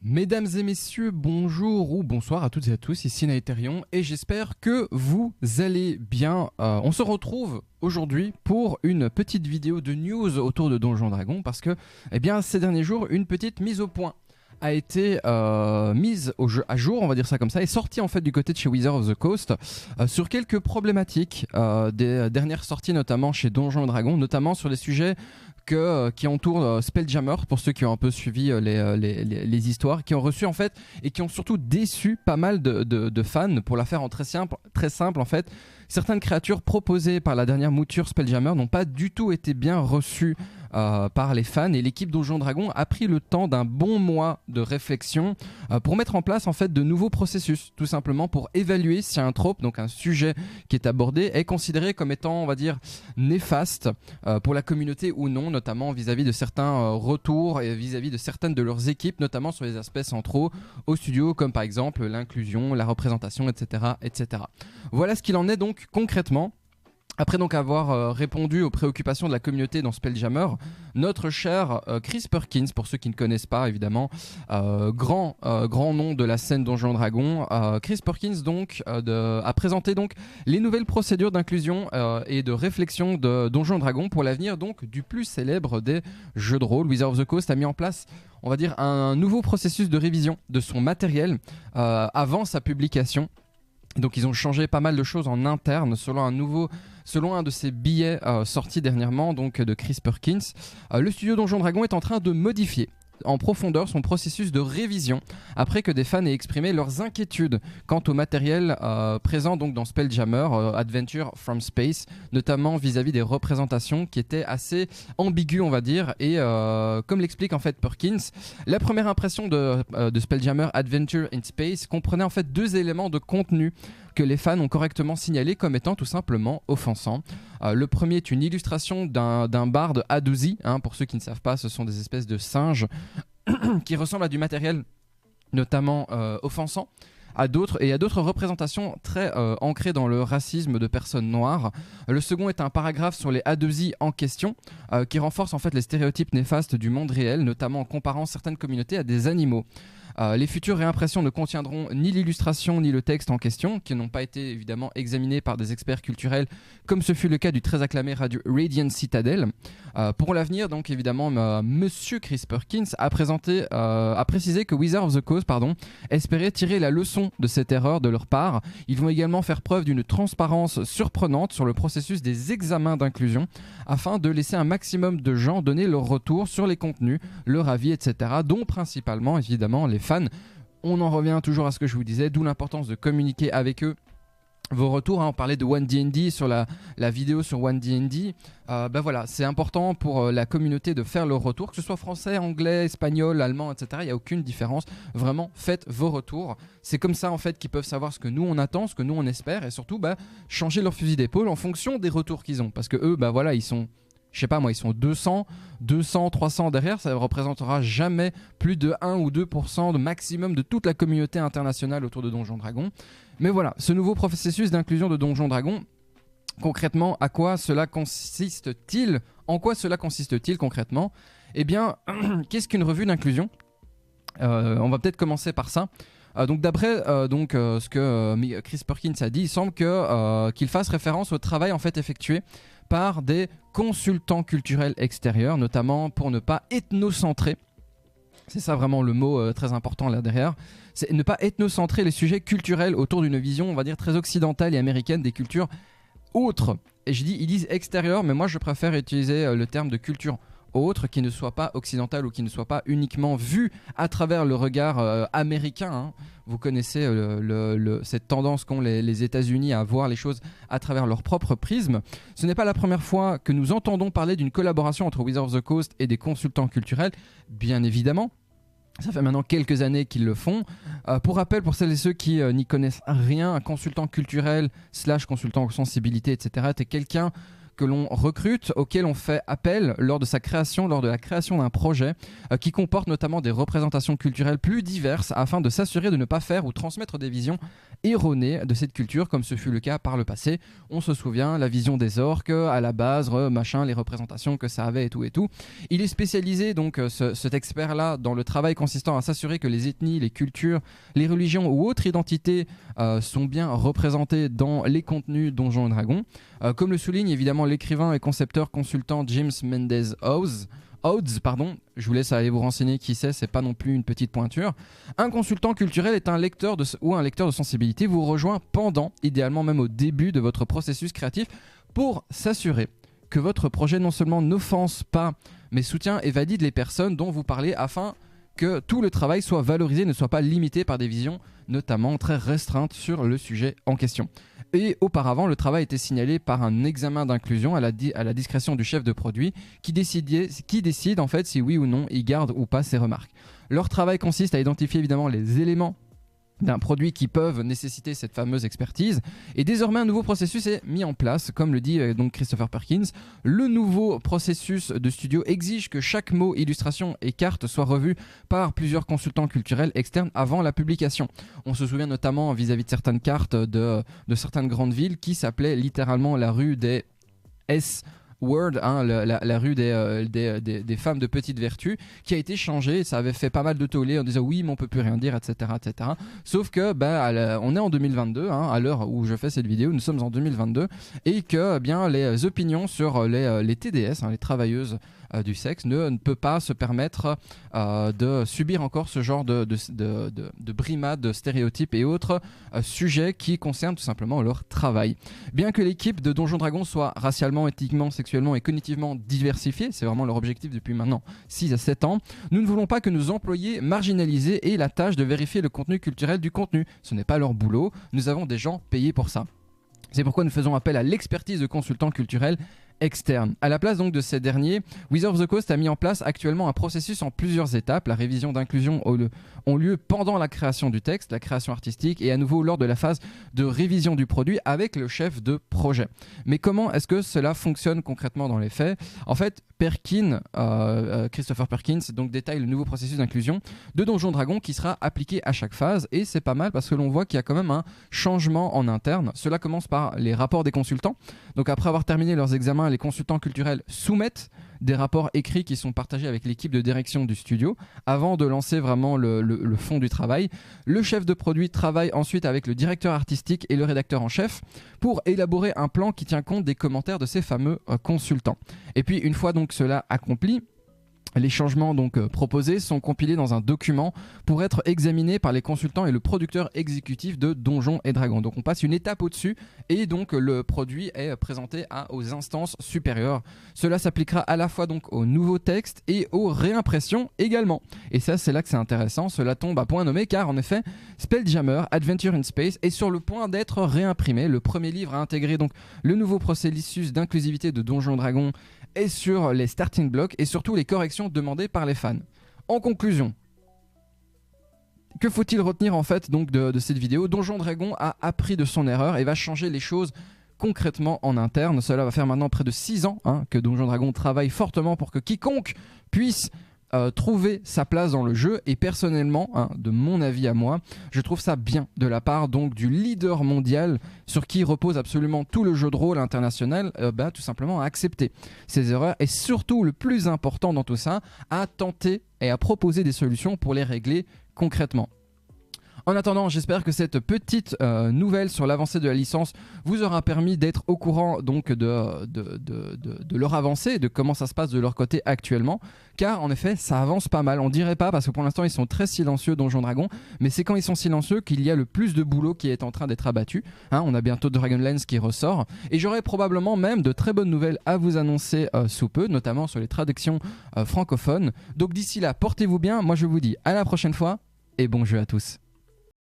Mesdames et messieurs, bonjour ou bonsoir à toutes et à tous, ici Naetherion et j'espère que vous allez bien. On se retrouve aujourd'hui pour une petite vidéo de news autour de Donjons Dragons parce que ces derniers jours, une petite mise au point a été mise à jour, on va dire ça comme ça, et sortie en fait du côté de chez Wizards of the Coast sur quelques problématiques des dernières sorties, notamment chez Donjons Dragons, notamment sur les sujets qui entourent Spelljammer, pour ceux qui ont un peu suivi les histoires, qui ont reçu en fait et qui ont surtout déçu pas mal de fans. Pour la faire en très simple en fait, certaines créatures proposées par la dernière mouture Spelljammer n'ont pas du tout été bien reçues par les fans, et l'équipe Donjons Dragons a pris le temps d'un bon mois de réflexion pour mettre en place en fait de nouveaux processus, tout simplement pour évaluer si un trope, donc un sujet qui est abordé, est considéré comme étant, on va dire, néfaste pour la communauté ou non, notamment vis-à-vis de certains retours et vis-à-vis de certaines de leurs équipes, notamment sur les aspects centraux au studio, comme par exemple l'inclusion, la représentation, etc., etc. Voilà ce qu'il en est donc concrètement. Après donc avoir répondu aux préoccupations de la communauté dans Spelljammer, notre cher Chris Perkins, pour ceux qui ne connaissent pas évidemment, grand nom de la scène Donjons Dragons, Chris Perkins donc a présenté donc les nouvelles procédures d'inclusion et de réflexion de Donjons Dragons pour l'avenir donc du plus célèbre des jeux de rôle. Wizards of the Coast a mis en place, on va dire, un nouveau processus de révision de son matériel avant sa publication. Donc ils ont changé pas mal de choses en interne selon un de ces billets sortis dernièrement donc de Chris Perkins. Le studio Donjons Dragons est en train de modifier en profondeur son processus de révision après que des fans aient exprimé leurs inquiétudes quant au matériel présent donc dans Spelljammer Adventure from Space, notamment vis-à-vis des représentations qui étaient assez ambiguës, on va dire, et comme l'explique en fait Perkins, la première impression de Spelljammer Adventure in Space comprenait en fait deux éléments de contenu que les fans ont correctement signalé comme étant tout simplement offensants. Le premier est une illustration d'un barde Aduzi, pour ceux qui ne savent pas, ce sont des espèces de singes qui ressemblent à du matériel notamment offensant à d'autres représentations très ancrées dans le racisme de personnes noires. Le second est un paragraphe sur les Aduzi en question qui renforce en fait les stéréotypes néfastes du monde réel, notamment en comparant certaines communautés à des animaux. Les futures réimpressions ne contiendront ni l'illustration ni le texte en question, qui n'ont pas été évidemment examinés par des experts culturels, comme ce fut le cas du très acclamé Radiant Citadel. Pour l'avenir, donc évidemment, Monsieur Chris Perkins a précisé que Wizards of the Coast espérait tirer la leçon de cette erreur de leur part. Ils vont également faire preuve d'une transparence surprenante sur le processus des examens d'inclusion, afin de laisser un maximum de gens donner leur retour sur les contenus, leur avis, etc., dont principalement évidemment les fans. On en revient toujours à ce que je vous disais, d'où l'importance de communiquer avec eux vos retours. On parlait de One D&D sur la vidéo sur One D&D. Voilà, c'est important pour la communauté de faire leur retour, que ce soit français, anglais, espagnol, allemand, etc. Il n'y a aucune différence. Vraiment, faites vos retours. C'est comme ça en fait qu'ils peuvent savoir ce que nous on attend, ce que nous on espère, et surtout changer leur fusil d'épaule en fonction des retours qu'ils ont. Parce que eux, ils sont... Je sais pas moi, ils sont 200, 300 derrière, ça ne représentera jamais plus de 1 ou 2% de maximum de toute la communauté internationale autour de Donjons Dragons. Mais voilà, ce nouveau processus d'inclusion de Donjons Dragons, concrètement, à quoi cela consiste-t-il ? En quoi cela consiste-t-il concrètement ? Eh bien, qu'est-ce qu'une revue d'inclusion ? On va peut-être commencer par ça. Donc d'après ce que Chris Perkins a dit, il semble qu'il fasse référence au travail en fait effectué par des consultants culturels extérieurs, notamment pour ne pas ethnocentrer. C'est ça vraiment le mot très important là derrière. C'est ne pas ethnocentrer les sujets culturels autour d'une vision, on va dire, très occidentale et américaine des cultures autres. Et ils disent extérieurs, mais moi je préfère utiliser le terme de culture autre, qui ne soit pas occidentale ou qui ne soit pas uniquement vue à travers le regard américain. Vous connaissez cette tendance qu'ont les États-Unis à voir les choses à travers leur propre prisme. Ce n'est pas la première fois que nous entendons parler d'une collaboration entre Wizards of the Coast et des consultants culturels, bien évidemment. Ça fait maintenant quelques années qu'ils le font. Pour rappel, pour celles et ceux qui n'y connaissent rien, un consultant culturel / consultant en sensibilité, etc., c'est quelqu'un que l'on recrute, auquel on fait appel lors de la création d'un projet qui comporte notamment des représentations culturelles plus diverses afin de s'assurer de ne pas faire ou transmettre des visions erronées de cette culture comme ce fut le cas par le passé. On se souvient, la vision des orques, à la base, les représentations que ça avait et tout et tout. Il est spécialisé donc cet expert-là dans le travail consistant à s'assurer que les ethnies, les cultures, les religions ou autres identités sont bien représentées dans les contenus Donjons et Dragons. Comme le souligne évidemment l'écrivain et concepteur consultant James Mendez-Howes, je vous laisse aller vous renseigner qui c'est pas non plus une petite pointure. Un consultant culturel est un lecteur ou un lecteur de sensibilité vous rejoint pendant, idéalement même au début de votre processus créatif pour s'assurer que votre projet non seulement n'offense pas mais soutient et valide les personnes dont vous parlez afin que tout le travail soit valorisé, ne soit pas limité par des visions notamment très restreintes sur le sujet en question. Et auparavant, le travail était signalé par un examen d'inclusion à la discrétion du chef de produit qui décide en fait si oui ou non il garde ou pas ses remarques. Leur travail consiste à identifier évidemment les éléments d'un produit qui peuvent nécessiter cette fameuse expertise. Et désormais, un nouveau processus est mis en place, comme le dit donc Christopher Perkins. Le nouveau processus de studio exige que chaque mot, illustration et carte soit revu par plusieurs consultants culturels externes avant la publication. On se souvient notamment vis-à-vis de certaines cartes de certaines grandes villes qui s'appelaient littéralement la rue des Word, la rue des femmes de petite vertu, qui a été changée. Ça avait fait pas mal de tollé en disant oui mais on peut plus rien dire, etc. Sauf que on est en 2022, à l'heure où je fais cette vidéo, nous sommes en 2022, et que les opinions sur les TDS, les travailleuses du sexe, ne peut pas se permettre de subir encore ce genre de brimades, de stéréotypes et autres sujets qui concernent tout simplement leur travail. Bien que l'équipe de Donjons Dragons soit racialement, éthiquement, sexuellement et cognitivement diversifiée, c'est vraiment leur objectif depuis maintenant 6 à 7 ans, nous ne voulons pas que nos employés marginalisés aient la tâche de vérifier le contenu culturel du contenu. Ce n'est pas leur boulot, nous avons des gens payés pour ça. C'est pourquoi nous faisons appel à l'expertise de consultants culturels externes. À la place donc de ces derniers, Wizards of the Coast a mis en place actuellement un processus en plusieurs étapes. La révision d'inclusion ont lieu pendant la création du texte, la création artistique et à nouveau lors de la phase de révision du produit avec le chef de projet. Mais comment est-ce que cela fonctionne concrètement dans les faits ? En fait, Christopher Perkins donc détaille le nouveau processus d'inclusion de Donjons Dragons qui sera appliqué à chaque phase et c'est pas mal parce que l'on voit qu'il y a quand même un changement en interne. Cela commence par les rapports des consultants. Donc après avoir terminé leurs examens, les consultants culturels soumettent des rapports écrits qui sont partagés avec l'équipe de direction du studio avant de lancer vraiment le fond du travail. Le chef de produit travaille ensuite avec le directeur artistique et le rédacteur en chef pour élaborer un plan qui tient compte des commentaires de ces fameux consultants. Et puis une fois donc cela accompli, les changements donc proposés sont compilés dans un document pour être examinés par les consultants et le producteur exécutif de Donjons et Dragons. Donc on passe une étape au-dessus et donc le produit est présenté aux instances supérieures. Cela s'appliquera à la fois donc aux nouveaux textes et aux réimpressions également. Et ça c'est là que c'est intéressant, cela tombe à point nommé car en effet Spelljammer Adventure in Space est sur le point d'être réimprimé. Le premier livre a intégré donc le nouveau processus d'inclusivité de Donjons et Dragons et sur les starting blocks et surtout les corrections demandées par les fans. En conclusion, que faut-il retenir en fait donc de cette vidéo ? Donjons Dragons a appris de son erreur et va changer les choses concrètement en interne. Cela va faire maintenant près de 6 ans que Donjons Dragons travaille fortement pour que quiconque puisse trouver sa place dans le jeu et personnellement, de mon avis à moi, je trouve ça bien de la part donc du leader mondial sur qui repose absolument tout le jeu de rôle international, tout simplement à accepter ses erreurs et surtout le plus important dans tout ça, à tenter et à proposer des solutions pour les régler concrètement. En attendant, j'espère que cette petite nouvelle sur l'avancée de la licence vous aura permis d'être au courant donc de leur avancée, de comment ça se passe de leur côté actuellement, car en effet ça avance pas mal, on dirait pas parce que pour l'instant ils sont très silencieux Donjons Dragons, mais c'est quand ils sont silencieux qu'il y a le plus de boulot qui est en train d'être abattu. On a bientôt Dragonlance qui ressort et j'aurai probablement même de très bonnes nouvelles à vous annoncer sous peu, notamment sur les traductions francophones. Donc d'ici là, portez-vous bien, moi je vous dis à la prochaine fois et bon jeu à tous.